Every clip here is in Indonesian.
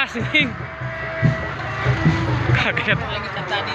Asing kaget lagi kan tadi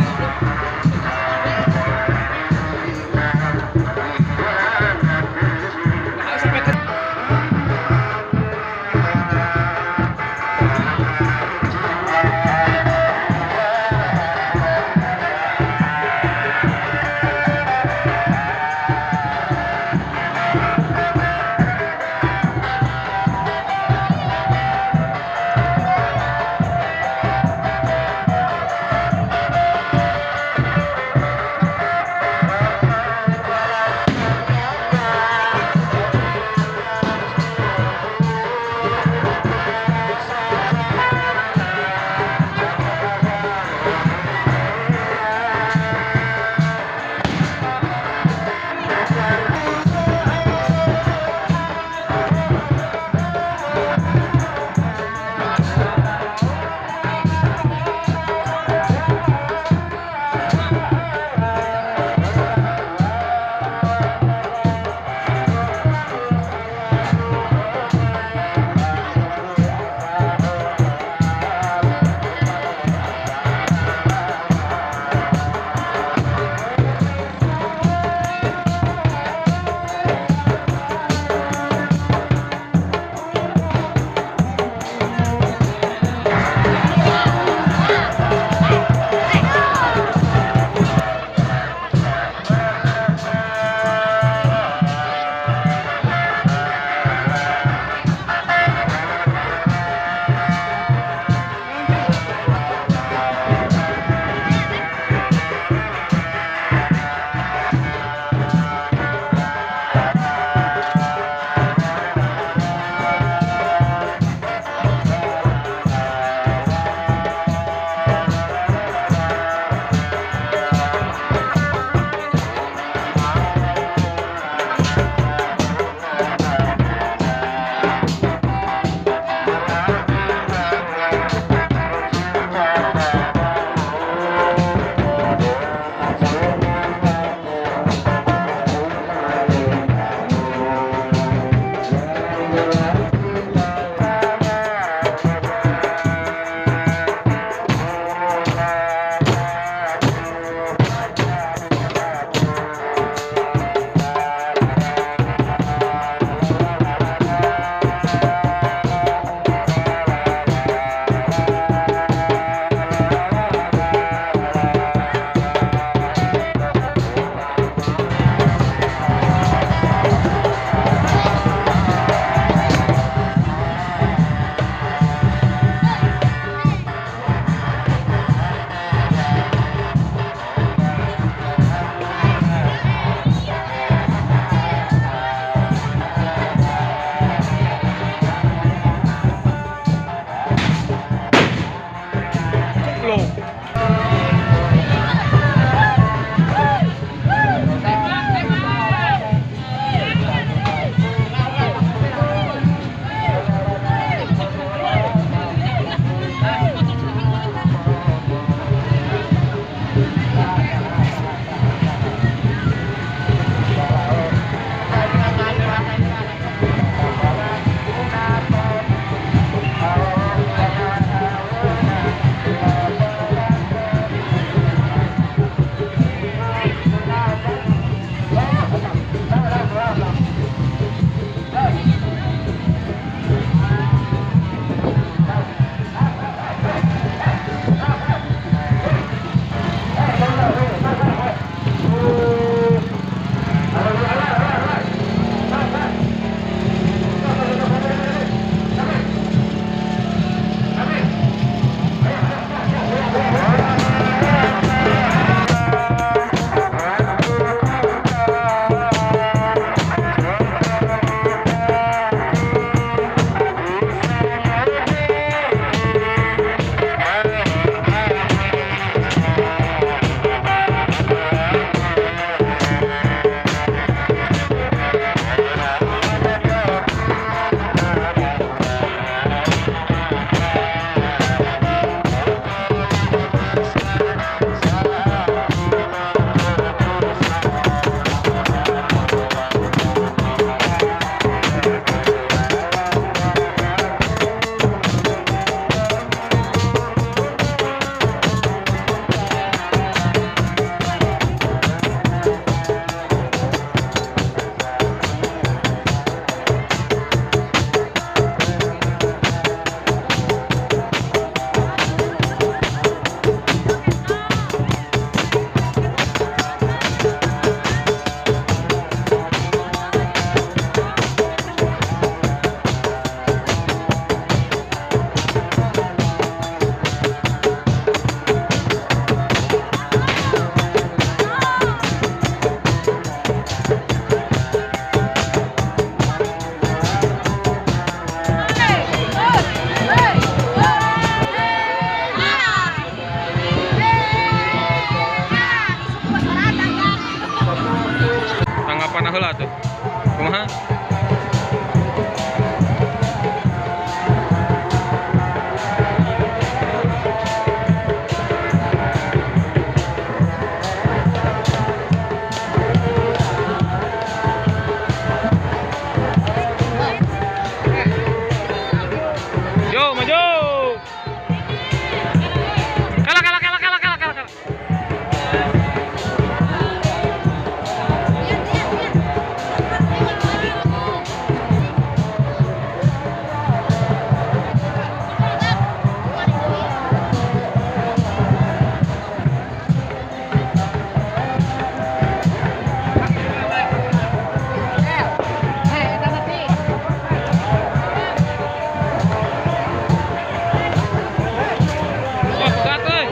Kumaha? Yo, maju. Kalah, kalah, kalah, kalah, kalah, kalah, kalah. Wah, berat, euy.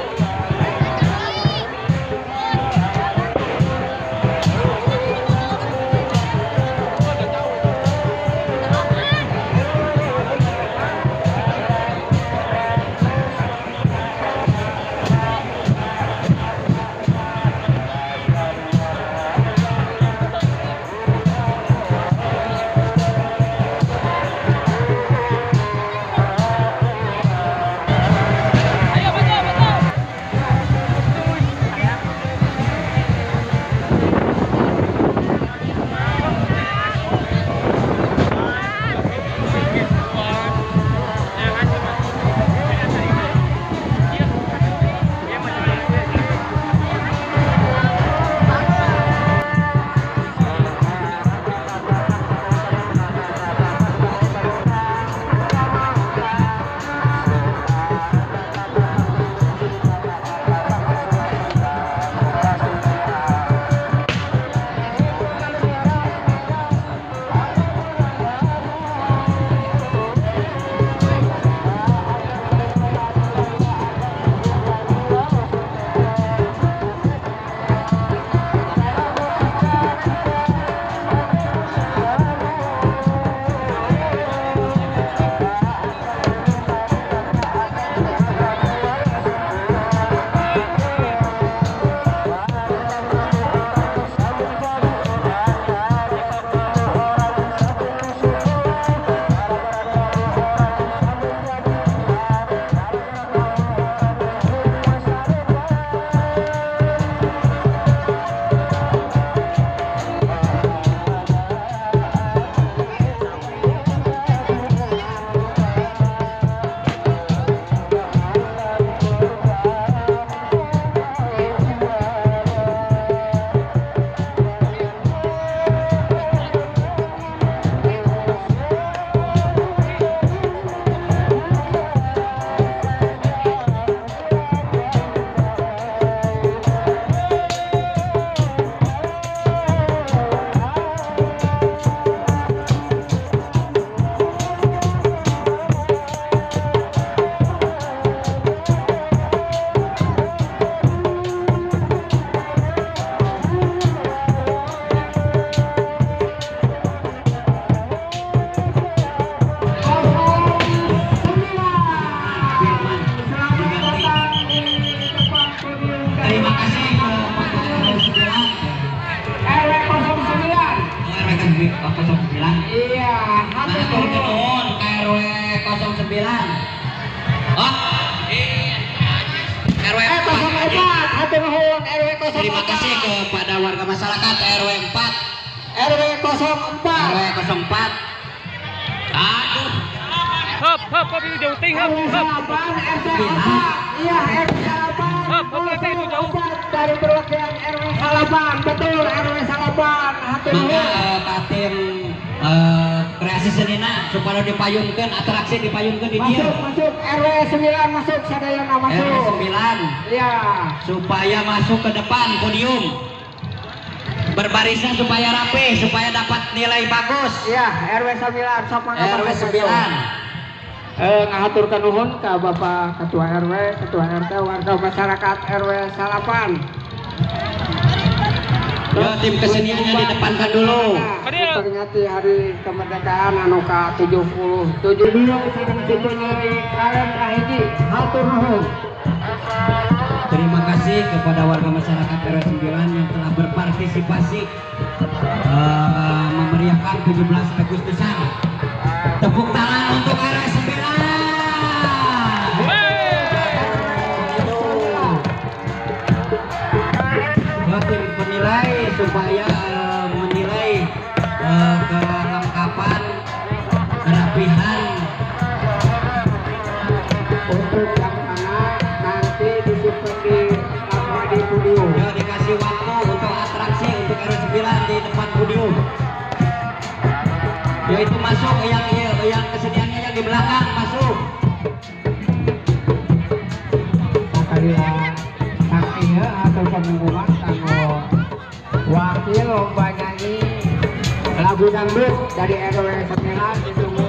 Terima kasih kepada RW 09. Iya, Matur nuwun RW 09. Oh, RW 04, hati nuhun RW 04. Terima kasih kepada warga masyarakat RW 4. RW 04. RW 04. Aduh, Hop, itu jauh ting, hop. RW 8, RT 4. Iya, RW 8. Hop, itu jauh. Dari perwakilan RW 8. Betul, RW 8. Hati mangga nuhun. katim kreasi senina supaya dipayungkan atraksi dipayungkan di dia. Masuk RW 9 masuk sadayana masuk. RW 9 Iya. supaya masuk ke depan podium. Berbarisnya supaya rapi, supaya dapat nilai bagus. Iya, RW 9 sok mangga RW masuk. 9. Ngaturkan nuhun ke Bapak Ketua RW, Ketua RT, warga masyarakat RW 8. Yo, tim keseniannya didepankan dulu. Peringati hari kemerdekaan anu ke-77 beliau sedang dipenuhi kalian kahiji hatur nuhun. Terima kasih kepada warga masyarakat RW 9 yang telah berpartisipasi memberi memeriahkan 17 Agustusan. Tepuk tangan untuk RW 9. Tim penilai supaya menilai kelengkapan, kerapihan. Untuk yang anak nanti disimpan di studio. Ya, dikasih waktu untuk atraksi untuk RW 9 di depan podium. Yaitu masuk yang kesediaannya yang di belakang masuk. Sakalian saksinya atau pengumuman kanggo wakil lomba nyanyi lagu dangdut dari RW 9 ditunggu.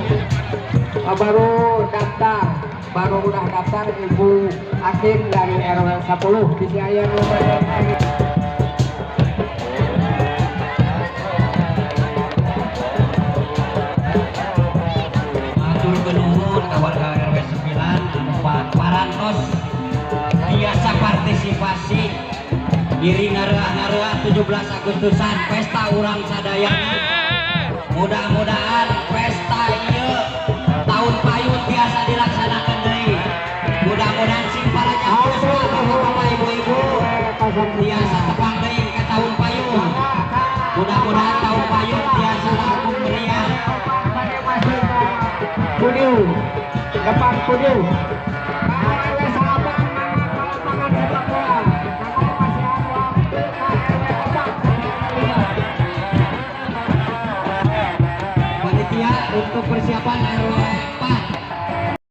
Baru udah daftar Ibu Akin dari RW 10 di Siayan lomba nyanyi. Matur kenuhun ka warga RW 9 parantos biasa partisipasi diri ngareah 17 Agustusan pesta urang sadaya. Mudah-mudahan pesta ieu tahun payun biasa dilaksanakan deui. Mudah-mudahan sing para nyampus bapak-bapak ibu-ibu biasa tepang deui ke tahun payun. Mudah-mudahan tahun payun biasa langkung meriah. Podium, depan podium. RW sahabat lapangan sepak bola. Karena masih ada waktu Panitia untuk persiapan RW